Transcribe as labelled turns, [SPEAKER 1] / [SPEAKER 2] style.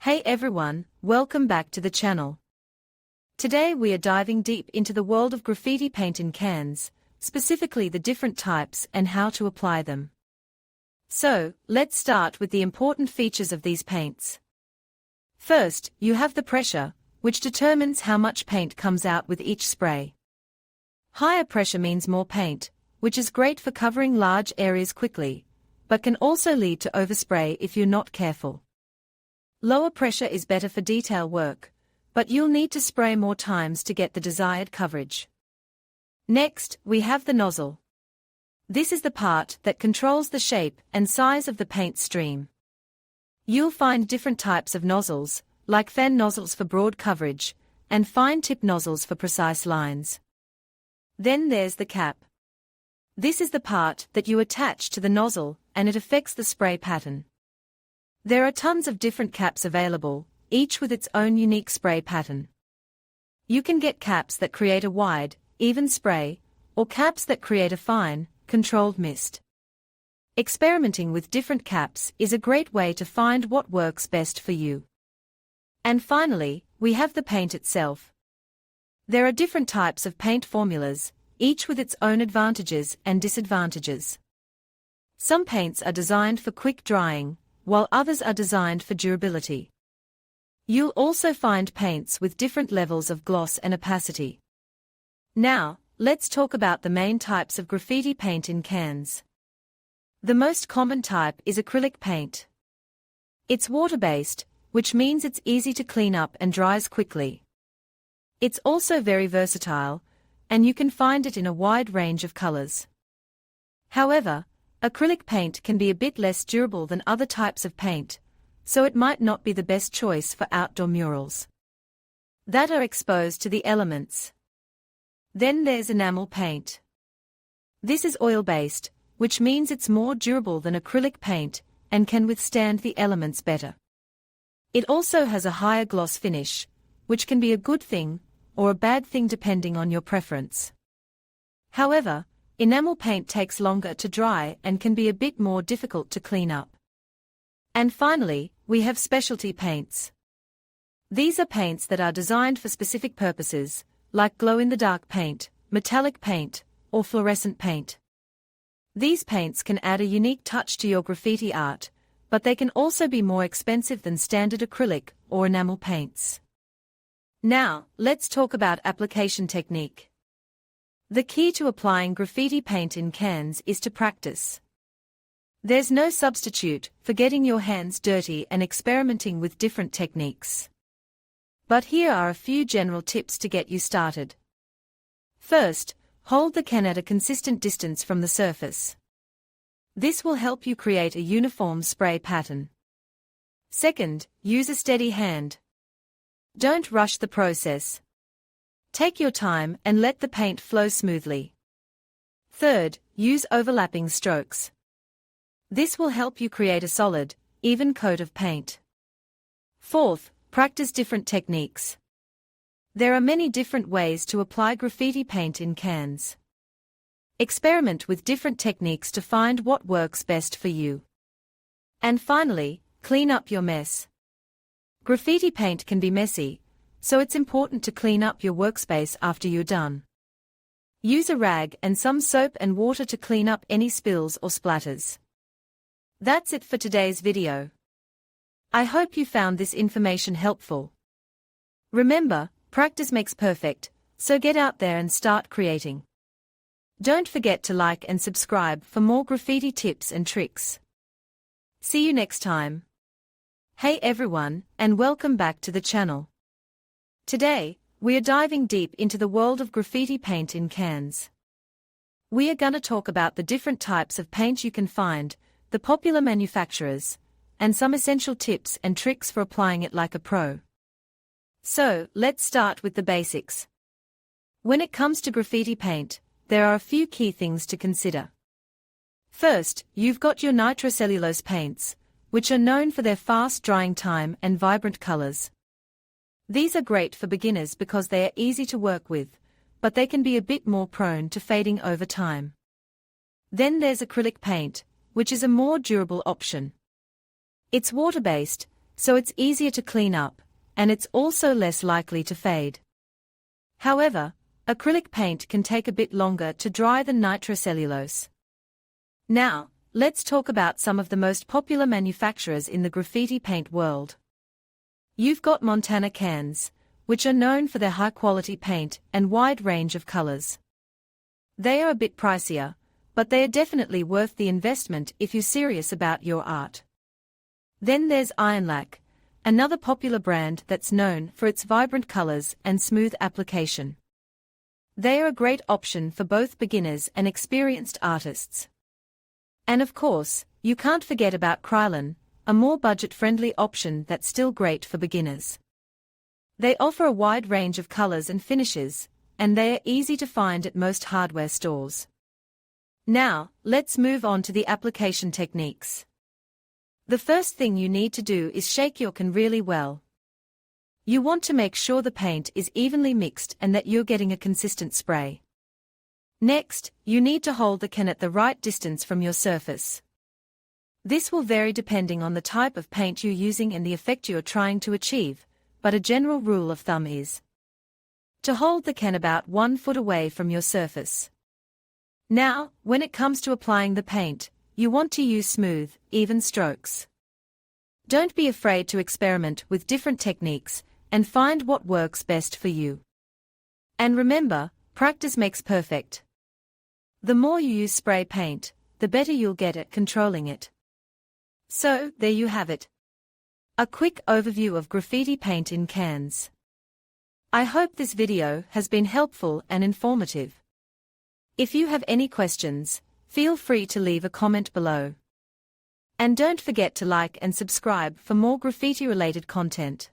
[SPEAKER 1] Hey everyone, welcome back to the channel. Today we are diving deep into the world of graffiti paint in cans, specifically the different types and how to apply them. So, let's start with the important features of these paints. First, you have the pressure, which determines how much paint comes out with each spray. Higher pressure means more paint, which is great for covering large areas quickly, but can also lead to overspray if you're not careful. Lower pressure is better for detail work, but you'll need to spray more times to get the desired coverage. Next, we have the nozzle. This is the part that controls the shape and size of the paint stream. You'll find different types of nozzles, like fan nozzles for broad coverage, and fine tip nozzles for precise lines. Then there's the cap. This is the part that you attach to the nozzle, and it affects the spray pattern. There are tons of different caps available, each with its own unique spray pattern. You can get caps that create a wide, even spray, or caps that create a fine, controlled mist. Experimenting with different caps is a great way to find what works best for you. And finally, we have the paint itself. There are different types of paint formulas, each with its own advantages and disadvantages. Some paints are designed for quick drying, while others are designed for durability. You'll also find paints with different levels of gloss and opacity. Now, let's talk about the main types of graffiti paint in cans. The most common type is acrylic paint. It's water-based, which means it's easy to clean up and dries quickly. It's also very versatile, and you can find it in a wide range of colors. However, acrylic paint can be a bit less durable than other types of paint, so it might not be the best choice for outdoor murals that are exposed to the elements. Then there's enamel paint. This is oil-based, which means it's more durable than acrylic paint and can withstand the elements better. It also has a higher gloss finish, which can be a good thing or a bad thing depending on your preference. However, enamel paint takes longer to dry and can be a bit more difficult to clean up. And finally, we have specialty paints. These are paints that are designed for specific purposes, like glow-in-the-dark paint, metallic paint, or fluorescent paint. These paints can add a unique touch to your graffiti art, but they can also be more expensive than standard acrylic or enamel paints. Now, let's talk about application technique. The key to applying graffiti paint in cans is to practice. There's no substitute for getting your hands dirty and experimenting with different techniques. But here are a few general tips to get you started. First, hold the can at a consistent distance from the surface. This will help you create a uniform spray pattern. Second, use a steady hand. Don't rush the process. Take your time and let the paint flow smoothly. Third, use overlapping strokes. This will help you create a solid, even coat of paint. Fourth, practice different techniques. There are many different ways to apply graffiti paint in cans. Experiment with different techniques to find what works best for you. And finally, clean up your mess. Graffiti paint can be messy, so it's important to clean up your workspace after you're done. Use a rag and some soap and water to clean up any spills or splatters. That's it for today's video. I hope you found this information helpful. Remember, practice makes perfect, so get out there and start creating. Don't forget to like and subscribe for more graffiti tips and tricks. See you next time. Hey everyone, and welcome back to the channel. Today, we are diving deep into the world of graffiti paint in cans. We are gonna talk about the different types of paint you can find, the popular manufacturers, and some essential tips and tricks for applying it like a pro. So, let's start with the basics. When it comes to graffiti paint, there are a few key things to consider. First, you've got your nitrocellulose paints, which are known for their fast drying time and vibrant colors. These are great for beginners because they are easy to work with, but they can be a bit more prone to fading over time. Then there's acrylic paint, which is a more durable option. It's water-based, so it's easier to clean up, and it's also less likely to fade. However, acrylic paint can take a bit longer to dry than nitrocellulose. Now, let's talk about some of the most popular manufacturers in the graffiti paint world. You've got Montana cans, which are known for their high-quality paint and wide range of colors. They are a bit pricier, but they are definitely worth the investment if you're serious about your art. Then there's Ironlac, another popular brand that's known for its vibrant colors and smooth application. They are a great option for both beginners and experienced artists. And of course, you can't forget about Krylon, a more budget-friendly option that's still great for beginners. They offer a wide range of colors and finishes, and they are easy to find at most hardware stores. Now, let's move on to the application techniques. The first thing you need to do is shake your can really well. You want to make sure the paint is evenly mixed and that you're getting a consistent spray. Next, you need to hold the can at the right distance from your surface. This will vary depending on the type of paint you're using and the effect you're trying to achieve, but a general rule of thumb is to hold the can about 1 foot away from your surface. Now, when it comes to applying the paint, you want to use smooth, even strokes. Don't be afraid to experiment with different techniques and find what works best for you. And remember, practice makes perfect. The more you use spray paint, the better you'll get at controlling it. So, there you have it. A quick overview of graffiti paint in cans. I hope this video has been helpful and informative. If you have any questions, feel free to leave a comment below. And don't forget to like and subscribe for more graffiti-related content.